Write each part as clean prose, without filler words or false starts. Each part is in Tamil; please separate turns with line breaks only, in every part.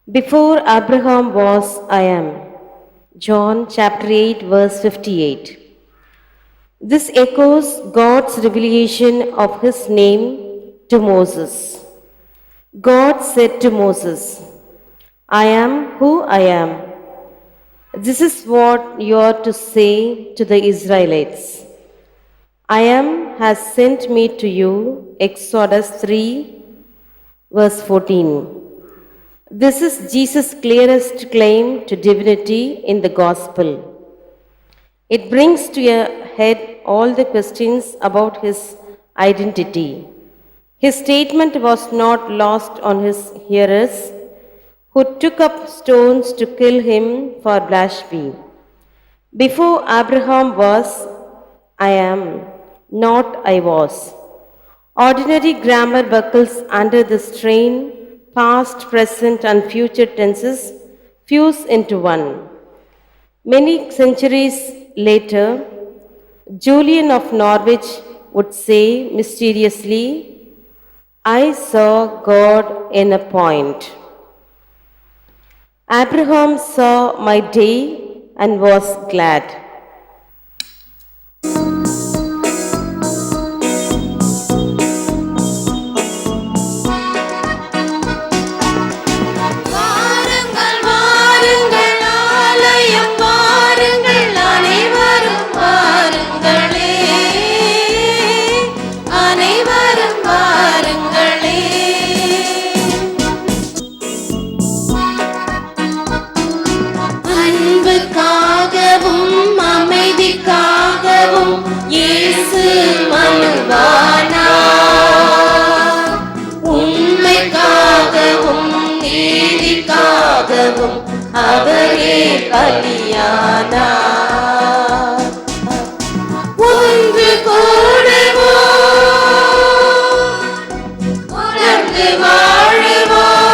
Before Abraham was, I am. John chapter 8, verse 58. This echoes God's revelation of his name to Moses. God said to Moses, I am who I am. This is what you are to say to the Israelites. I am has sent me to you. Exodus 3, verse 14. This is Jesus' clearest claim to divinity in the gospel. It brings to a head all the questions about his identity. His statement was not lost on his hearers, who took up stones to kill him for blasphemy. Before Abraham was, I am, not I was. Ordinary grammar buckles under the strain. Past, present, and future tenses fuse into one. Many centuries later, Julian of Norwich would say mysteriously, I saw God in a point. Abraham saw my day and was glad.
அவரே பலியானார். ஒன்று கூடுவோம், உணர்ந்து வாழுவோம்.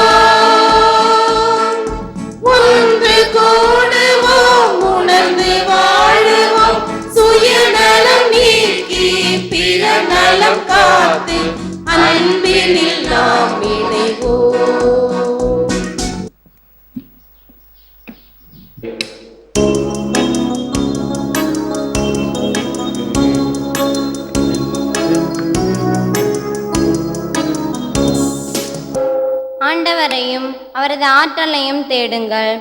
ஒன்று கூடுவோம், உணர்ந்து வாழுவோம். சுயநலம் நீக்கி பிற நலம் காத்து அன்பினில் நாம் இணைவோம்.
ஆண்டவரையும் அவரது ஆற்றலையும் தேடுங்கள்,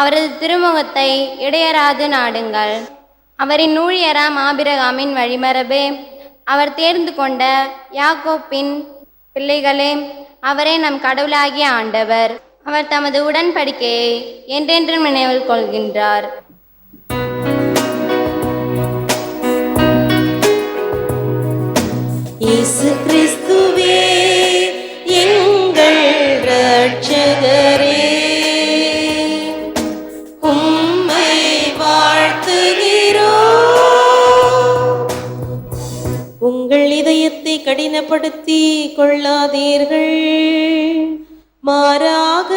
அவரது திருமுகத்தை இடையராது நாடுங்கள். அவரின் ஊழியராம் ஆபிரகாமின் வழிமரபே, அவர் தேர்ந்து கொண்ட யாக்கோப்பின் பிள்ளைகளே, அவரே நம் கடவுளாகிய ஆண்டவர். அவர் தமது உடன்படிக்கையை என்றென்றும் நினைவில் கொள்கின்றார்.
இயேசு கிறிஸ்துவே எங்கள் இரட்சகரே, உம்மை வாழ்த்துகிறோம். உங்கள் இதயத்தை கடினப்படுத்தி கொள்ளாதீர்கள், மாறாக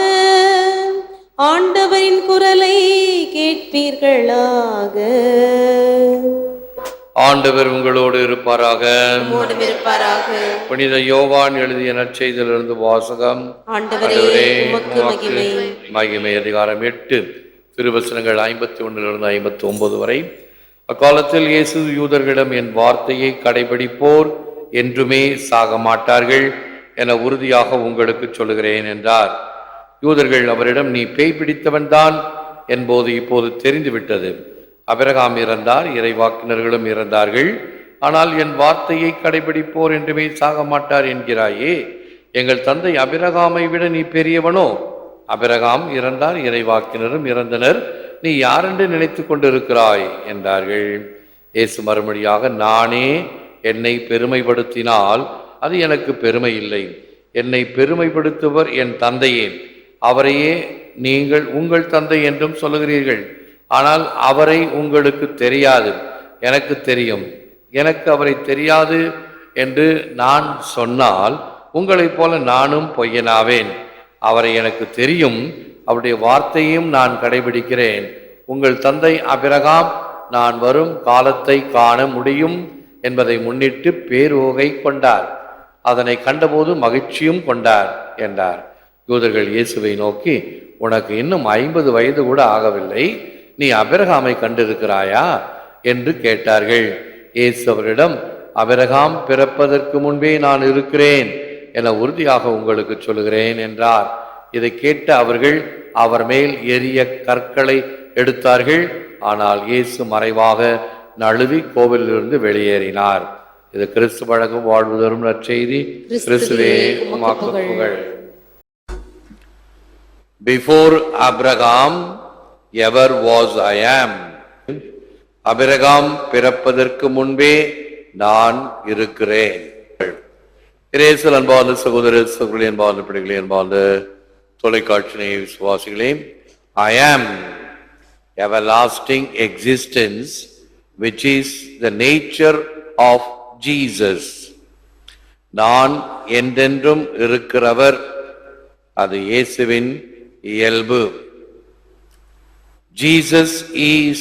ஆண்டவரின் குரலை கேட்பீர்களாக.
ஆண்டவர் உங்களோடு இருப்பாராக. புனித யோவான் எழுதிய நற்செய்தியிலிருந்து வாசகம்.
ஆண்டவரே உமக்கு மகிமை.
மகிமை. அதிகாரம் 8 திருவசனங்கள் 51 59 வரை. அக்காலத்தில் இயேசு யூதர்களிடம், என் வார்த்தையை கடைபிடிப்போர் என்றுமே சாக மாட்டார்கள் என உறுதியாக உங்களுக்கு சொல்லுகிறேன் என்றார். யூதர்கள் அவரிடம், நீ பேய் பிடித்தவன் தான் என்பது இப்போது தெரிந்துவிட்டது. ஆபிரகாம் இறந்தார், இறைவாக்கினர்களும் இறந்தார்கள். ஆனால் என் வார்த்தையை கடைபிடிப்போர் என்றுமே சாக மாட்டார் என்கிறாயே. எங்கள் தந்தை ஆபிரகாமை விட நீ பெரியவனோ? ஆபிரகாம் இறந்தார், இறைவாக்கினரும் இறந்தனர். நீ யாரென்று நினைத்து கொண்டிருக்கிறாய் என்றார்கள். இயேசு மறுமொழியாக, நானே என்னை பெருமைப்படுத்தினால் அது எனக்கு பெருமை இல்லை. என்னை பெருமைப்படுத்துவர் என் தந்தையே. அவரையே நீங்கள் உங்கள் தந்தை என்றும் சொல்லுகிறீர்கள். ஆனால் அவரை உங்களுக்கு தெரியாது, எனக்கு தெரியும். எனக்கு அவரை தெரியாது என்று நான் சொன்னால் உங்களைப் போல நானும் பொய்யனாவேன். அவரை எனக்கு தெரியும், அவருடைய வார்த்தையும் நான் கடைபிடிக்கிறேன். உங்கள் தந்தை ஆபிரகாம் நான் வரும் காலத்தை காண முடியும் என்பதை முன்னிட்டு பேரோகை கொண்டார். அதனை கண்டபோது மகிழ்ச்சியும் கொண்டார் என்றார். யூதர்கள் இயேசுவை நோக்கி, உனக்கு இன்னும் 50 வயது கூட ஆகவில்லை, நீ ஆபிரகாமை கண்டிருக்கிறாயா என்று கேட்டார்கள். இயேசு அவரிடம், ஆபிரகாம் பிறப்பதற்கு முன்பே நான் இருக்கிறேன் என உறுதியாக உங்களுக்கு சொல்கிறேன் என்றார். இதை கேட்ட அவர்கள் அவர் மேல் எரிய கற்களை எடுத்தார்கள். ஆனால் இயேசு மறைவாக நழுவி கோவிலிருந்து வெளியேறினார். இது கிறிஸ்து வழங்கும் வாழ்வு தரும் நற்செய்தி. கிறிஸ்துவே உமக்கு புகழ். Before Abraham ever was I am. Abraham பிறப்பதற்கு முன்பே நான் இருக்கிறேன். இயேசுவில் அன்பார்ந்த சகோதர சகோதரி, அன்பார்ந்த பிள்ளைகளே, அன்பார்ந்த தொலைக்காட்சி விசுவாசிகளே, I am everlasting existence, which is the nature of Jesus. நான் என்றென்றும் இருக்கிறவர், அது இயேசுவின் இயல்பு. Jesus is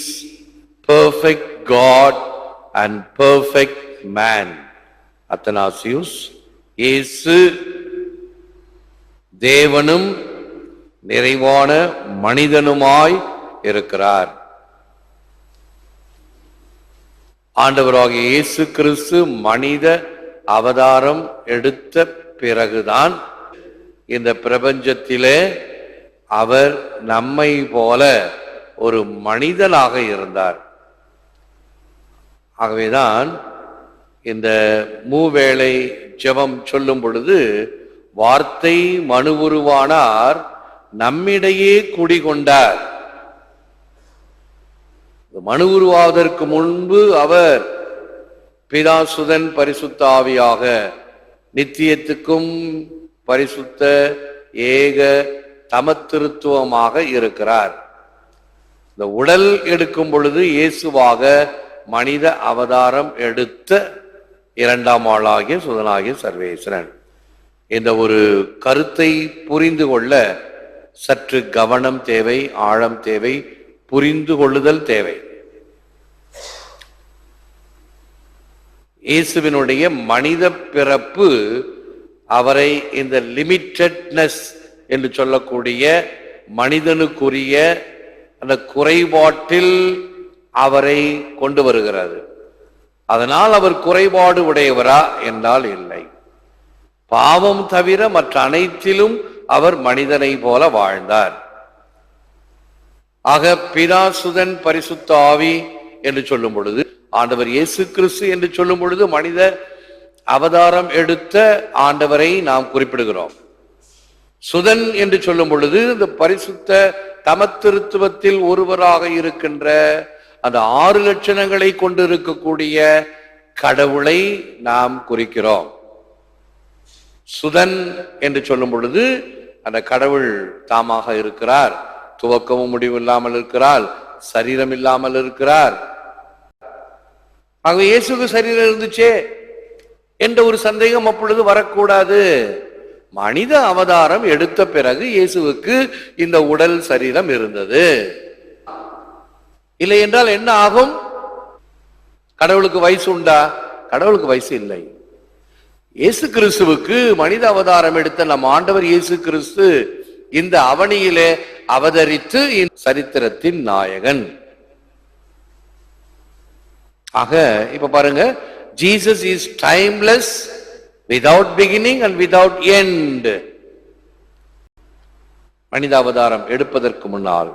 perfect God and perfect man. Athanasius, இயேசு தேவனும் நிறைவான மனிதனுமாய் இருக்கிறார். ஆண்டவராகிய இயேசு கிறிஸ்து மனித அவதாரம் எடுத்த பிறகுதான் இந்த பிரபஞ்சத்திலே அவர் நம்மை போல ஒரு மனிதனாக இருந்தார். ஆகவேதான் இந்த மூவேளை ஜெபம் சொல்லும் பொழுது வார்த்தை மனு உருவானார், நம்மிடையே குடிகொண்டார். மனு உருவாவதற்கு முன்பு அவர் பிதாசுதன் பரிசுத்த ஆவியாக நித்தியத்துக்கும் பரிசுத்த ஏக தமத்திருத்துவமாக இருக்கிறார். இந்த உடல் எடுக்கும் பொழுது இயேசுவாக மனித அவதாரம் எடுத்த இரண்டாம் ஆளாகிய சுதனாகிய சர்வேஸ்வரன். இந்த ஒரு கருத்தை புரிந்து கொள்ள சற்று கவனம் தேவை, ஆழம் தேவை, புரிந்து கொள்ளுதல் தேவை. இயேசுவினுடைய மனித பிறப்பு அவரை இந்த லிமிட்டட்னஸ் என்று சொல்லக்கூடிய மனிதனுக்குரிய அந்த குறைபாட்டில் அவரை கொண்டு வருகிறது. அதனால் அவர் குறைபாடு உடையவரா என்றால் இல்லை. பாவம் தவிர மற்ற அனைத்திலும் அவர் மனிதனை போல வாழ்ந்தார். ஆக பிதாசுதன் பரிசுத்த ஆவி என்று சொல்லும் பொழுது, ஆண்டவர் இயேசு கிறிஸ்து என்று சொல்லும் பொழுது மனித அவதாரம் எடுத்த ஆண்டவரை நாம் குறிப்பிடுகிறோம். சுதன் என்று சொல்லும் பொழுது இந்த பரிசுத்த தமத்திருத்துவத்தில் ஒருவராக இருக்கின்ற அந்த 6 லட்சணங்களை கொண்டு இருக்கக்கூடிய கடவுளை நாம் குறிக்கிறோம். சுதன் என்று சொல்லும் பொழுது அந்த கடவுள் தாமாக இருக்கிறார், துவக்கமும் முடிவு இல்லாமல் இருக்கிறார், சரீரம் இல்லாமல் இருக்கிறார். ஆக இயேசுக்கு சரீரம் இருந்துச்சே என்ற ஒரு சந்தேகம் அப்பொழுது வரக்கூடாது. மனித அவதாரம் எடுத்த பிறகு இயேசுவுக்கு இந்த உடல் சரீரம் இருந்தது. இல்லை என்றால் என்ன ஆகும்? கடவுளுக்கு வயசு உண்டா? கடவுளுக்கு வயசு இல்லை. இயேசு கிறிஸ்துவுக்கு மனித அவதாரம் எடுத்த நம் ஆண்டவர் இயேசு கிறிஸ்து இந்த அவனியிலே அவதரித்து சரித்திரத்தின் நாயகன். ஆக இப்ப பாருங்க, Jesus is timeless, without beginning and without end. மனித அவதாரம் எடுப்பதற்கு முன்னால்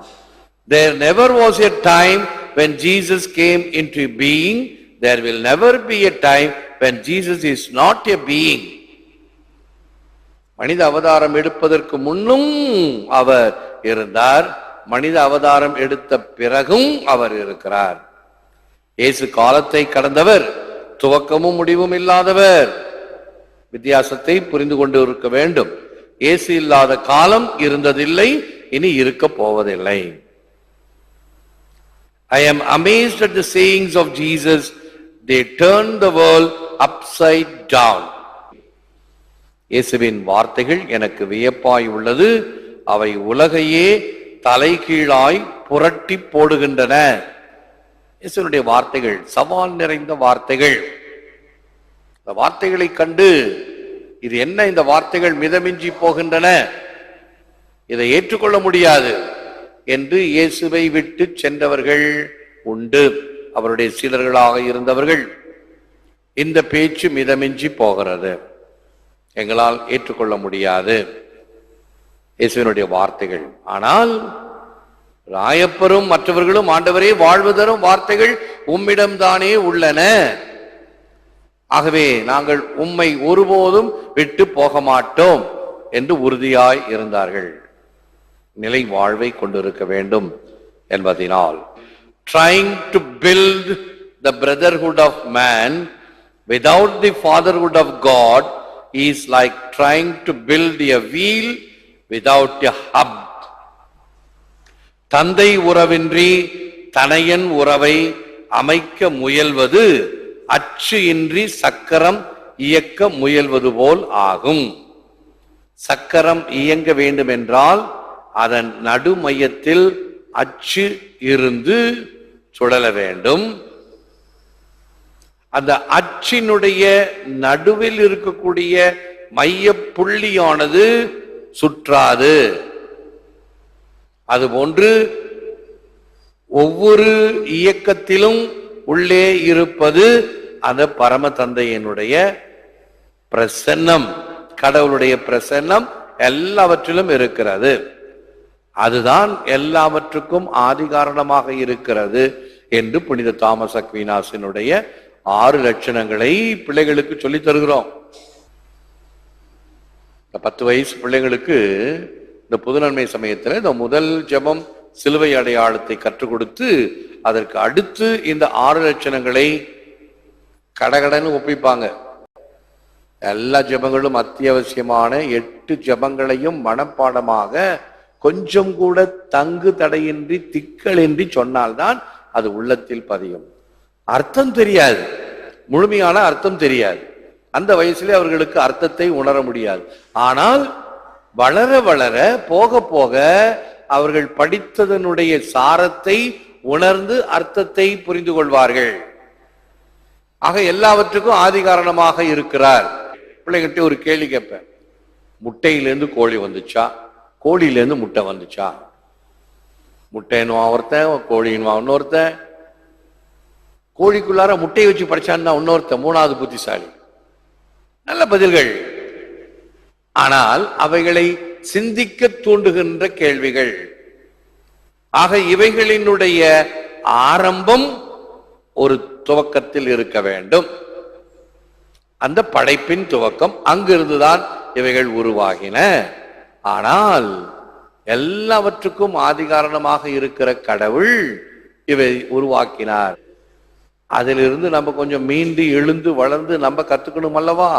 there never was a time when Jesus came into being. There will never be a time when Jesus is not a being. மனித அவதாரம் எடுப்பதற்கு முன்னும் அவர் இருந்தார், மனித அவதாரம் எடுத்த பிறகும் அவர் இருக்கிறார். இயேசு காலத்தை கடந்தவர், துவக்கமும் முடிவும் இல்லாதவர். வித்தியாசத்தை புரிந்து கொண்டு இருக்க வேண்டும். இயேசு இல்லாத காலம் இருந்ததில்லை, இனி இருக்க போவதில்லை. I am amazed at the sayings of Jesus. They turn the world upside down. இயேசுவின் வார்த்தைகள் எனக்கு வியப்பாய் உள்ளது, அவை உலகையே தலைகீழாய் புரட்டி போடுகின்றன. இயேசுவினுடைய வார்த்தைகள் சவால் நிறைந்த வார்த்தைகள். இந்த வார்த்தைகளை கண்டு இது என்ன, இந்த வார்த்தைகள் மிதமிஞ்சி போகின்றன இதை ஏற்றுக்கொள்ள முடியாது என்று இயேசுவை விட்டு சென்றவர்கள் உண்டு. அவருடைய சீடர்களாக இருந்தவர்கள். இந்த பேச்சு மிதமிஞ்சி போகிறது. எங்களால் ஏற்றுக்கொள்ள முடியாது இயேசுவினுடைய வார்த்தைகள். ஆனால் ராயப்பரும் மற்றவர்களும், ஆண்டவரே, வாழ்வு தரும் வார்த்தைகள் உம்மிடம்தானே உள்ளன, ஆகவே நாங்கள் உம்மை ஒருபோதும் விட்டு போக மாட்டோம் என்று உறுதியாய் இருந்தார்கள். நிலை வாழ்வை கொண்டிருக்க வேண்டும் என்பதினால், trying to build the brotherhood of man without the fatherhood of God is like trying to build a wheel without a hub. தந்தை உறவின்றி தனையன் உறவை அமைக்க முயல்வது அச்சு இன்றி சக்கரம் இயக்க முயல்வது போல் ஆகும். சக்கரம் இயங்க வேண்டும் என்றால் அதன் நடுமையத்தில் அச்சு இருந்து சுழல வேண்டும். அந்த அச்சினுடைய நடுவில் இருக்கக்கூடிய மைய புள்ளியானது சுற்றாது. அதுபோன்று ஒவ்வொரு இயக்கத்திலும் உள்ளே இருப்பது அந்த பரம தந்தையினுடைய பிரசன்னம், கடவுளுடைய பிரசன்னம் எல்லாவற்றிலும் இருக்கிறது. அதுதான் எல்லாவற்றுக்கும் ஆதிகாரணமாக இருக்கிறது என்று புனித தாமஸ் அக்வீனாஸினுடைய 6 லட்சணங்களை பிள்ளைகளுக்கு சொல்லி தருகிறோம். 10 வயசு பிள்ளைகளுக்கு இந்த புதுநன்மை சமயத்தில் இந்த முதல் ஜெபம் சிலுவை அடையாளத்தை கற்றுக் கொடுத்து, அதற்கு அடுத்து இந்த 6 லட்சணங்களை கடகடன்னு ஒப்பிப்பாங்க. எல்லா ஜெபங்களும் அத்தியாவசியமான 8 ஜெபங்களையும் மனப்பாடமாக கொஞ்சம் கூட தங்கு தடையின்றி திக்களின்றி சொன்னால்தான் அது உள்ளத்தில் பதியும். அர்த்தம் தெரியாது, முழுமையான அர்த்தம் தெரியாது. அந்த வயசுல அவர்களுக்கு அர்த்தத்தை உணர முடியாது. ஆனால் வளர வளர போக போக அவர்கள் படித்ததனுடைய சாரத்தை உணர்ந்து அர்த்தத்தை புரிந்து கொள்வார்கள். ஆக எல்லாவற்றுக்கும் ஆதி காரணமாக இருக்கிறார். பிள்ளைகிட்ட ஒரு கேள்வி கேட்பேன், முட்டையிலேருந்து கோழி வந்துச்சா, கோழியிலேருந்து முட்டை வந்துச்சா? முட்டைன்னுவா ஒருத்தன், கோழின்னுவா இன்னொருத்தன், கோழிக்குள்ளார முட்டையை வச்சு படிச்சான்னா இன்னொருத்தன், 3வது புத்திசாலி. நல்ல பதில்கள், ஆனால் அவைகளை சிந்திக்க தூண்டுகின்ற கேள்விகள். ஆக இவைகளினுடைய ஆரம்பம் ஒரு துவக்கத்தில் இருக்க வேண்டும். அந்த படைப்பின் துவக்கம் அங்கிருந்துதான் இவைகள் உருவாகின. ஆனால் எல்லாவற்றுக்கும் ஆதிகாரணமாக இருக்கிற கடவுள் இவை உருவாக்கினார். அதிலிருந்து நம்ம கொஞ்சம் மீண்டு எழுந்து வளர்ந்து நம்ம கத்துக்கணும் அல்லவா?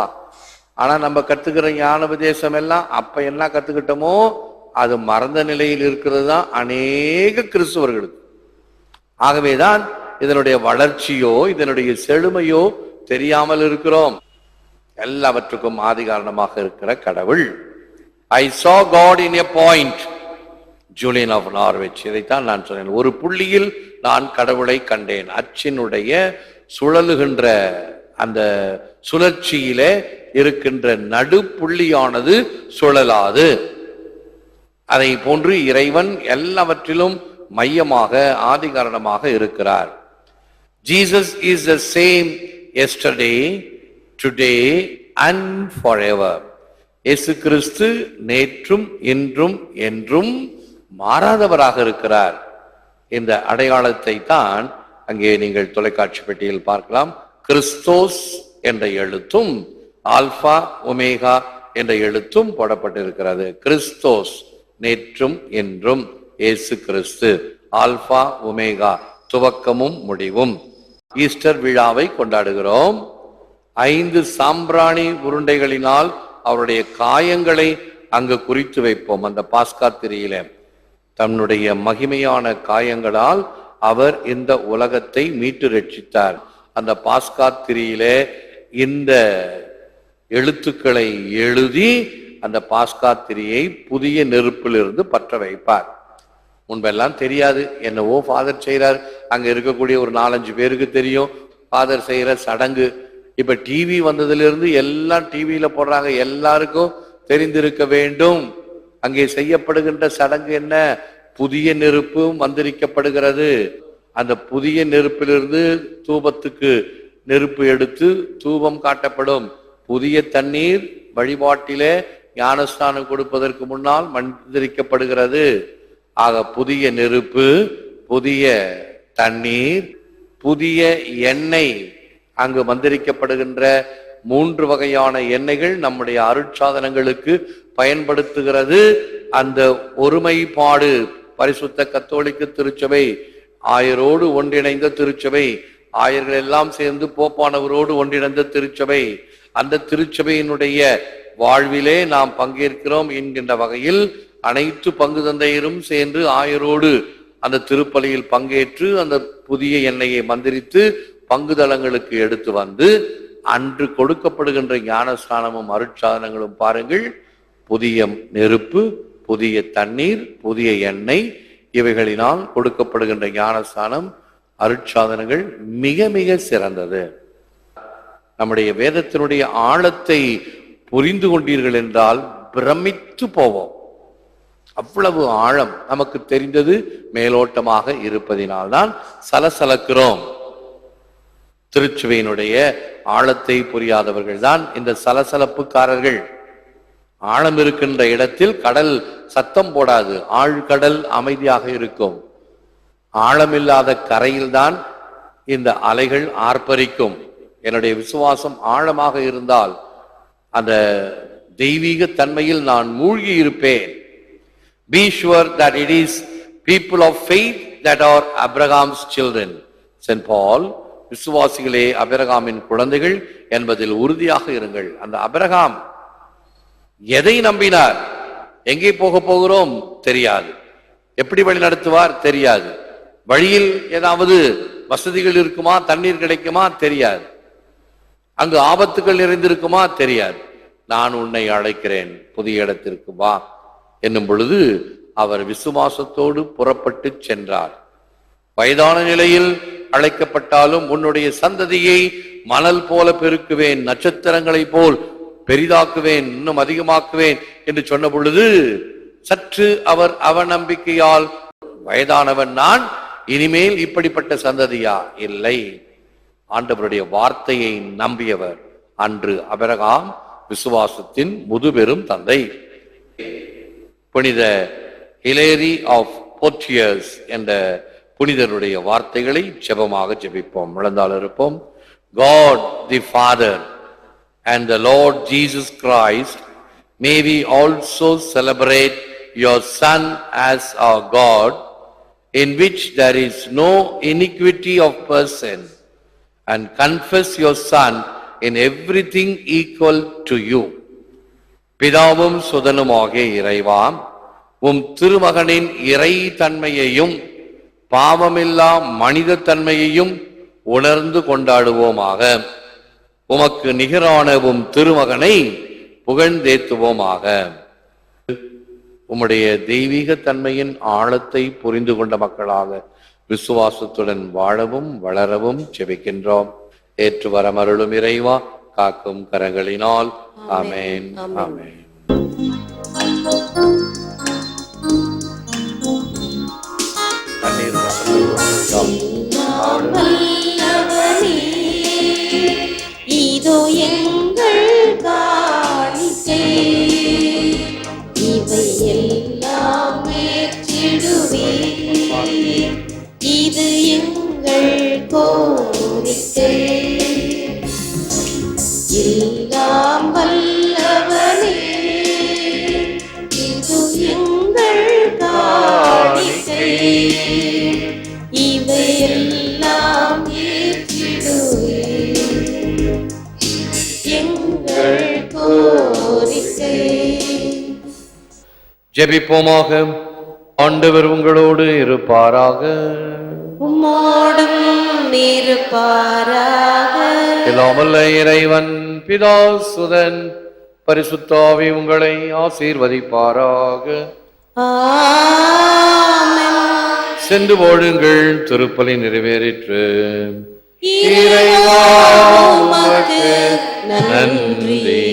ஆனா நம்ம கத்துக்கிற ஞான உபதேசம் எல்லாம் அப்ப என்ன கத்துக்கிட்டோமோ அது மறந்த நிலையில் இருக்கிறது தான் அநேக கிறிஸ்துவர்களுக்கு. ஆகவேதான் இதனுடைய வளர்ச்சியோ இதனுடைய செழுமையோ தெரியாமல் இருக்கிறோம். எல்லாவற்றுக்கும் ஆதி காரணமாக இருக்கிற கடவுள். I saw God in a point, Julian of Norwich. இதைத்தான் நான் சொன்னேன், ஒரு புள்ளியில் நான் கடவுளை கண்டேன். அச்சினுடைய சுழலுகின்ற அந்த சுழற்சியிலே இருக்கின்ற நடுப்புள்ளியானது சுழலாது. அதை போன்று இறைவன் எல்லாவற்றிலும் மையமாக ஆதி காரணமாக இருக்கிறார். Jesus is the same yesterday, today and forever. இயேசு கிறிஸ்து நேற்றும் இன்றும் என்றும் மாறாதவராக இருக்கிறார். இந்த அடையாளத்தை தான் அங்கே நீங்கள் தொலைக்காட்சி பெட்டியில் பார்க்கலாம். கிறிஸ்தோஸ் என்ற எழுத்தும் ஆல்பா ஒமேகா என்ற எழுத்தும் போடப்பட்டிருக்கிறது. கிறிஸ்தோஸ் நேற்றும் என்றும், இயேசு கிறிஸ்து ஆல்பா ஒமேகா துவக்கமும் முடிவும். ஈஸ்டர் விழாவை கொண்டாடுகிறோம். 5 சாம்பிராணி உருண்டைகளினால் அவருடைய காயங்களை அங்கு குறித்து வைப்போம். அந்த பாஸ்கா திரியிலே தன்னுடைய மகிமையான காயங்களால் அவர் இந்த உலகத்தை மீட்டு ரட்சித்தார். அந்த பாஸ்கா திரியிலே இந்த எழுத்துக்களை எழுதி அந்த பாஸ்கா திரியை புதிய நெருப்பிலிருந்து பற்ற வைப்பார். முன்பெல்லாம் தெரியாது, என்னவோ ஃபாதர் செய்கிறார், அங்க இருக்கக்கூடிய ஒரு 4-5 பேருக்கு தெரியும் ஃபாதர் செய்யற சடங்கு. இப்ப டிவி வந்ததிலிருந்து எல்லாம் டிவியில போடுறாங்க, எல்லாருக்கும் தெரிந்திருக்க வேண்டும் அங்கே செய்யப்படுகின்ற சடங்கு என்ன? புதிய நெருப்பு மந்திரிக்கப்படுகிறது. அந்த புதிய நெருப்பிலிருந்து தூபத்துக்கு நெருப்பு எடுத்து தூபம் காட்டப்படும். புதிய தண்ணீர் வழிபாட்டிலே ஞானஸ்நானம் கொடுப்பதற்கு முன்னால் மந்திரிக்கப்படுகிறது. ஆக புதிய நெருப்பு, புதிய தண்ணீர், புதிய எண்ணெய், அங்கு மந்திரிக்கப்படுகின்ற 3 வகையான எண்ணெய்கள் நம்முடைய அருட்சாதனங்களுக்கு பயன்படுத்துகிறது. அந்த ஒருமைப்பாடு பரிசுத்த கத்தோலிக்க திருச்சபை, ஆயரோடு ஒன்றிணைந்த திருச்சபை, ஆயர்கள் எல்லாம் சேர்ந்து போப்பானவரோடு ஒன்றிணைந்த திருச்சபை, அந்த திருச்சபையினுடைய வாழ்விலே நாம் பங்கேற்கிறோம் என்கின்ற வகையில் அனைத்து பங்கு தந்தையரும் சேர்ந்து ஆயரோடு அந்த திருப்பலியில் பங்கேற்று அந்த புதிய எண்ணெயை மந்திரித்து பங்குதலங்களுக்கு எடுத்து வந்து அன்று கொடுக்கப்படுகின்ற ஞானஸ்நானமும் அருட்சாதனங்களும் பாருங்கள், புதிய நெருப்பு, புதிய தண்ணீர், புதிய எண்ணெய், இவைகளினால் கொடுக்கப்படுகின்ற ஞானஸ்நானம் அருட்சாதனங்கள் மிக மிக சிறந்தது. நம்முடைய வேதத்தினுடைய ஆழத்தை புரிந்து கொண்டீர்கள் என்றால் பிரமித்து போவோம். அவ்வளவு ஆழம் நமக்கு தெரிந்தது மேலோட்டமாக இருப்பதினால்தான் சலசலக்கிறோம். திருச்சுவையினுடைய ஆழத்தை புரியாதவர்கள் தான் இந்த சலசலப்புக்காரர்கள். ஆழம் இருக்கின்ற இடத்தில் கடல் சத்தம் போடாது, ஆழ்கடல் அமைதியாக இருக்கும். ஆழமில்லாத கரையில்தான் இந்த அலைகள் ஆர்ப்பரிக்கும். என்னுடைய விசுவாசம் ஆழமாக இருந்தால் அந்த தெய்வீக தன்மையில் நான் மூழ்கி இருப்பேன். Be sure that it is people of faith that are Abraham's children. Saint Paul, விசுவாசிகளே அபிரகாமின் குழந்தைகள் என்பதில் உறுதியாக இருங்கள். அந்த அபிரகாம் எதை நம்பினார்? எங்கே போக போகிறோம் தெரியாது, எப்படி வழி நடத்துவார் தெரியாது, வழியில் ஏதாவது வசதிகள் இருக்குமா, தண்ணீர் கிடைக்குமா தெரியாது, அங்கு ஆபத்துகள் நிறைந்திருக்குமா தெரியாது. நான் உன்னை அழைக்கிறேன், புதிய இடத்திற்கு வா என்னும் பொழுது அவர் விசுவாசத்தோடு புறப்பட்டு சென்றார். வயதான நிலையில் அழைக்கப்பட்டாலும் உன்னுடைய சந்ததியை மணல் போல பெருக்குவேன், நட்சத்திரங்களை போல் பெரிதாக்குவேன், இன்னும் அதிகமாக்குவேன் என்று சொன்ன பொழுது சற்று அவர் அவநம்பிக்கையால், வயதானவன் நான், இனிமேல் இப்படிப்பட்ட சந்ததியா? இல்லை. ஆண்டவருடைய வார்த்தையை நம்பியவர். அன்று அபிரகாம் விசுவாசத்தின் முதுபெரும் தந்தை. புனித ஹிலேரி ஆஃப் போர்ட்டியர்ஸ் என்ற புனிதருடைய வார்த்தைகளை ஜெபமாக ஜெபிப்போம். முழந்தால் இருப்போம். God the Father and the Lord Jesus Christ, may we also celebrate your Son as our God, in which there is no iniquity of person, and confess your Son in everything equal to you. பிதாவும் சுதனுமாகிய இறைவா, உம் திருமகனின் இறை தன்மையையும் பாவமில்லா மனித தன்மையையும் உணர்ந்து கொண்டாடுவோமாக. உமக்கு நிகரான உம் திருமகனை புகழ்ந்தேத்துவோமாக. உம்முடைய தெய்வீக தன்மையின் ஆழத்தை புரிந்து கொண்ட மக்களாக விசுவாசத்துடன் வாழவும் வளரவும் ஜெபிக்கின்றோம். ஏற்று வரமருளும் இறைவா, காக்கும் கரங்களினால். ஆமென். ஆமென்.
இதோ எங்கள் காணிக்கை, இவை எல்லாம் ஏற்றிடுவீர். இது எங்கள் கோரிக்கை. எல்லாம் வல்லவனே, இது எங்கள் காணிக்கை, இவை எல்லாம் ஏற்றிடுவீர். எங்கள் கோரிக்கை.
ஜெபிப்போமாக. ஆண்டவர் உங்களோடு இருப்பாராக.
உம்மோடும் இருப்பாராக.
எல்லாமல்ல இறைவன் பிதா சுதன் பரிசுத்த ஆவி உங்களை ஆசீர்வதிப்பாராக.
ஆமென்.
சென்று வாழுங்கள், திருப்பலி நிறைவேறிற்று.
இறைவா உமக்கு நன்றி.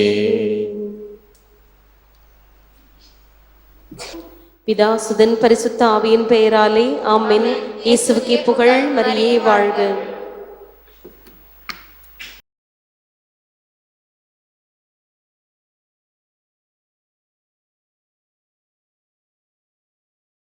பிதா சுதன் பரிசுத்த ஆவியின் பெயராலே ஆமென். இயேசுவுக்கே புகழ், மரியே வாழ்க.